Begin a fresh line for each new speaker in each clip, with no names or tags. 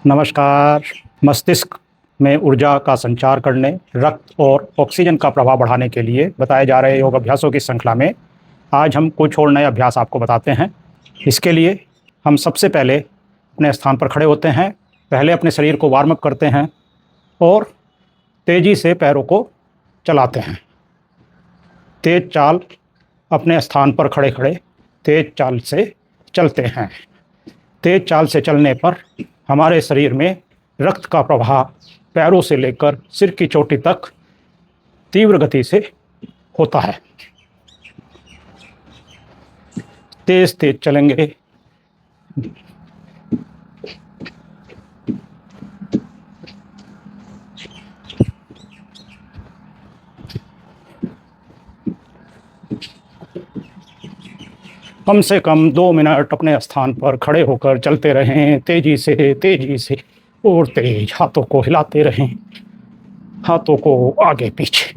नमस्कार। मस्तिष्क में ऊर्जा का संचार करने, रक्त और ऑक्सीजन का प्रवाह बढ़ाने के लिए बताए जा रहे योग अभ्यासों की श्रृंखला में आज हम कुछ और नए अभ्यास आपको बताते हैं। इसके लिए हम सबसे पहले अपने स्थान पर खड़े होते हैं। पहले अपने शरीर को वार्म अप करते हैं और तेज़ी से पैरों को चलाते हैं। तेज़ चाल, अपने स्थान पर खड़े खड़े तेज़ चाल से चलते हैं। तेज़ चाल से चलने पर हमारे शरीर में रक्त का प्रवाह पैरों से लेकर सिर की चोटी तक तीव्र गति से होता है। तेज तेज चलेंगे। कम से कम 2 मिनट अपने स्थान पर खड़े होकर चलते रहें, तेजी से और तेज हाथों को हिलाते रहें, हाथों को आगे पीछे।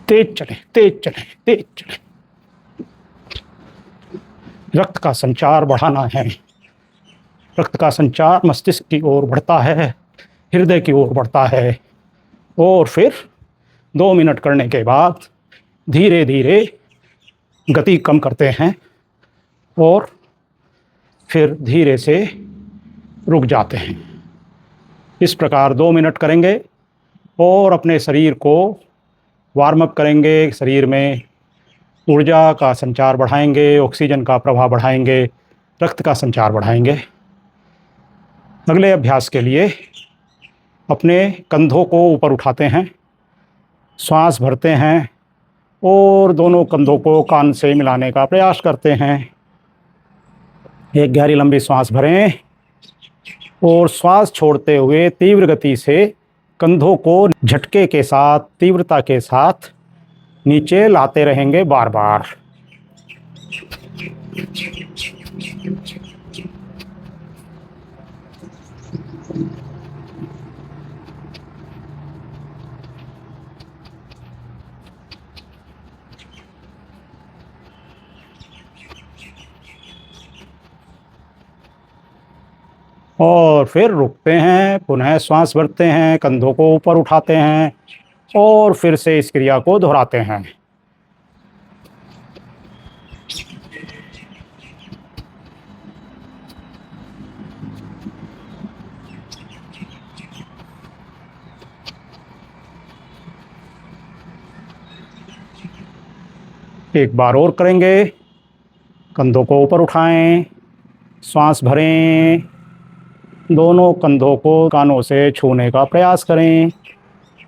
तेज चलें, तेज चलें, तेज चलें। रक्त का संचार बढ़ाना है। रक्त का संचार मस्तिष्क की ओर बढ़ता है, हृदय की ओर बढ़ता है और फिर 2 मिनट करने के बाद धीरे धीरे गति कम करते हैं और फिर धीरे से रुक जाते हैं। इस प्रकार 2 मिनट करेंगे और अपने शरीर को वार्म अप करेंगे। शरीर में ऊर्जा का संचार बढ़ाएंगे, ऑक्सीजन का प्रवाह बढ़ाएंगे, रक्त का संचार बढ़ाएंगे। अगले अभ्यास के लिए अपने कंधों को ऊपर उठाते हैं, श्वास भरते हैं और दोनों कंधों को कान से मिलाने का प्रयास करते हैं। एक गहरी लंबी श्वास भरें और श्वास छोड़ते हुए तीव्र गति से कंधों को झटके के साथ, तीव्रता के साथ नीचे लाते रहेंगे बार बार। और फिर रुकते हैं, पुनः श्वास भरते हैं, कंधों को ऊपर उठाते हैं और फिर से इस क्रिया को दोहराते हैं। एक बार और करेंगे। कंधों को ऊपर उठाएं, श्वास भरें, दोनों कंधों को कानों से छूने का प्रयास करें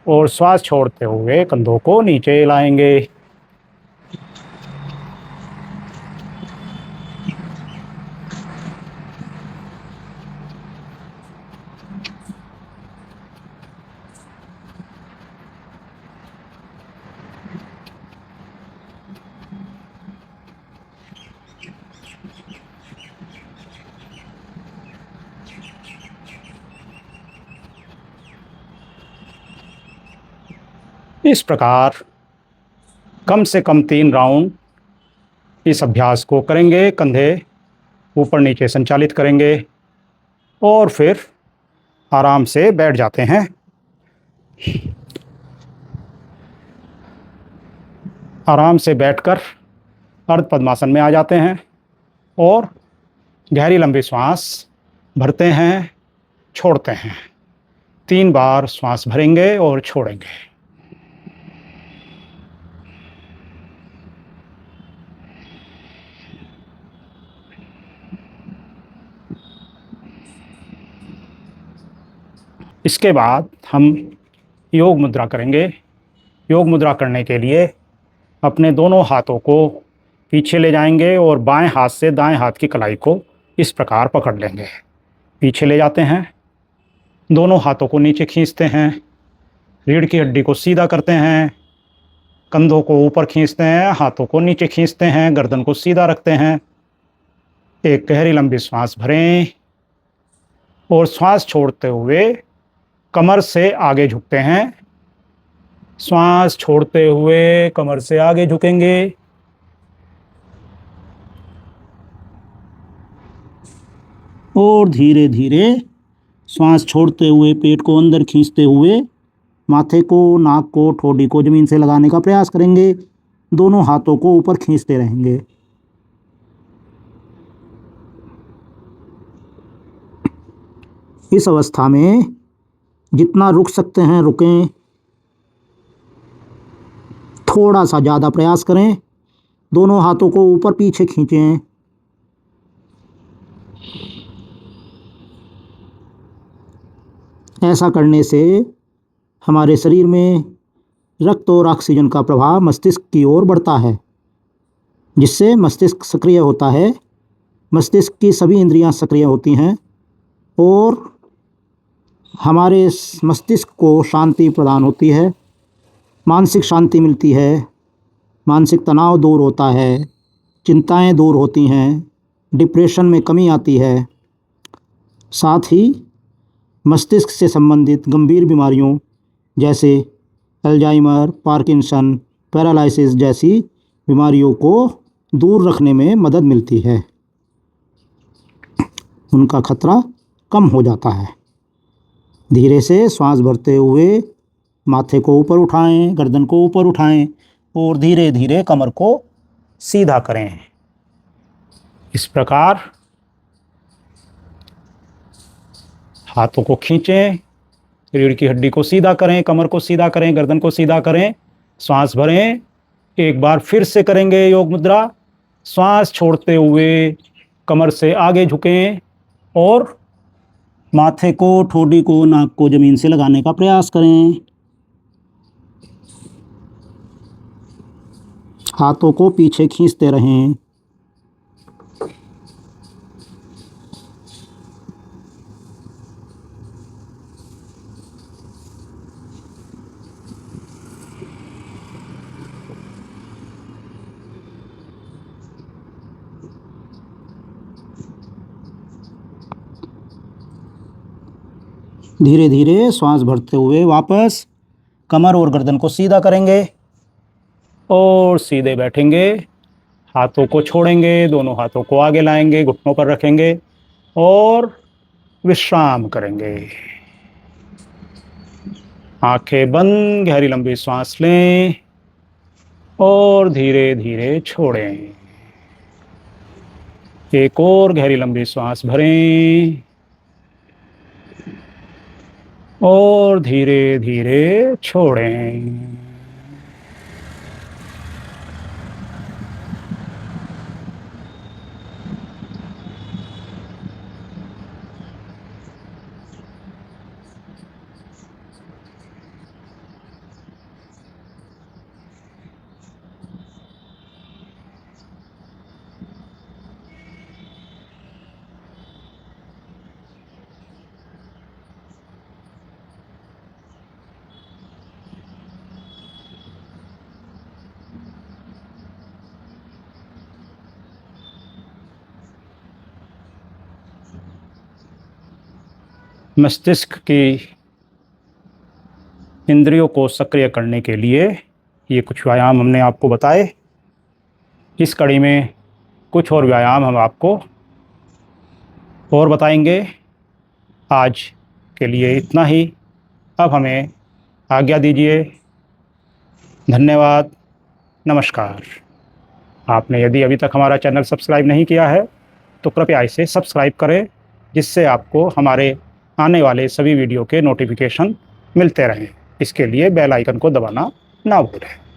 और श्वास छोड़ते हुए कंधों को नीचे लाएंगे। इस प्रकार कम से कम 3 राउंड इस अभ्यास को करेंगे। कंधे ऊपर नीचे संचालित करेंगे और फिर आराम से बैठ जाते हैं। आराम से बैठकर अर्ध पद्मासन में आ जाते हैं और गहरी लंबी श्वास भरते हैं, छोड़ते हैं। 3 बार श्वास भरेंगे और छोड़ेंगे। इसके बाद हम योग मुद्रा करेंगे। योग मुद्रा करने के लिए अपने दोनों हाथों को पीछे ले जाएंगे और बाएं हाथ से दाएं हाथ की कलाई को इस प्रकार पकड़ लेंगे। पीछे ले जाते हैं, दोनों हाथों को नीचे खींचते हैं, रीढ़ की हड्डी को सीधा करते हैं, कंधों को ऊपर खींचते हैं, हाथों को नीचे खींचते हैं, गर्दन को सीधा रखते हैं। एक गहरी लंबी श्वास भरें और श्वास छोड़ते हुए कमर से आगे झुकते हैं। श्वास छोड़ते हुए कमर से आगे झुकेंगे। और धीरे धीरे श्वास छोड़ते हुए पेट को अंदर खींचते हुए माथे को, नाक को, ठोड़ी को ज़मीन से लगाने का प्रयास करेंगे। दोनों हाथों को ऊपर खींचते रहेंगे। इस अवस्था में जितना रुक सकते हैं रुकें, थोड़ा सा ज़्यादा प्रयास करें। दोनों हाथों को ऊपर पीछे खींचें। ऐसा करने से हमारे शरीर में रक्त और ऑक्सीजन का प्रभाव मस्तिष्क की ओर बढ़ता है, जिससे मस्तिष्क सक्रिय होता है। मस्तिष्क की सभी इंद्रियां सक्रिय होती हैं और हमारे मस्तिष्क को शांति प्रदान होती है, मानसिक शांति मिलती है, मानसिक तनाव दूर होता है, चिंताएं दूर होती हैं, डिप्रेशन में कमी आती है। साथ ही मस्तिष्क से संबंधित गंभीर बीमारियों जैसे अल्जाइमर, पार्किंसन, पैरालिसिस जैसी बीमारियों को दूर रखने में मदद मिलती है। उनका खतरा कम हो जाता है। धीरे से श्वास भरते हुए माथे को ऊपर उठाएं, गर्दन को ऊपर उठाएं और धीरे धीरे कमर को सीधा करें। इस प्रकार हाथों को खींचें, रीढ़ की हड्डी को सीधा करें, कमर को सीधा करें, गर्दन को सीधा करें, श्वास भरें। एक बार फिर से करेंगे योग मुद्रा। श्वास छोड़ते हुए कमर से आगे झुकें और माथे को, ठोड़ी को, नाक को ज़मीन से लगाने का प्रयास करें। हाथों को पीछे खींचते रहें। धीरे धीरे श्वास भरते हुए वापस कमर और गर्दन को सीधा करेंगे और सीधे बैठेंगे। हाथों को छोड़ेंगे, दोनों हाथों को आगे लाएंगे, घुटनों पर रखेंगे और विश्राम करेंगे। आंखें बंद, गहरी लंबी सांस लें और धीरे धीरे छोड़ें। एक और गहरी लंबी सांस भरें और धीरे धीरे छोड़ें। मस्तिष्क की इंद्रियों को सक्रिय करने के लिए ये कुछ व्यायाम हमने आपको बताए। इस कड़ी में कुछ और व्यायाम हम आपको और बताएंगे। आज के लिए इतना ही। अब हमें आज्ञा दीजिए। धन्यवाद। नमस्कार। आपने यदि अभी तक हमारा चैनल सब्सक्राइब नहीं किया है तो कृपया इसे सब्सक्राइब करें, जिससे आपको हमारे आने वाले सभी वीडियो के नोटिफिकेशन मिलते रहें। इसके लिए बेल आइकन को दबाना ना भूलें।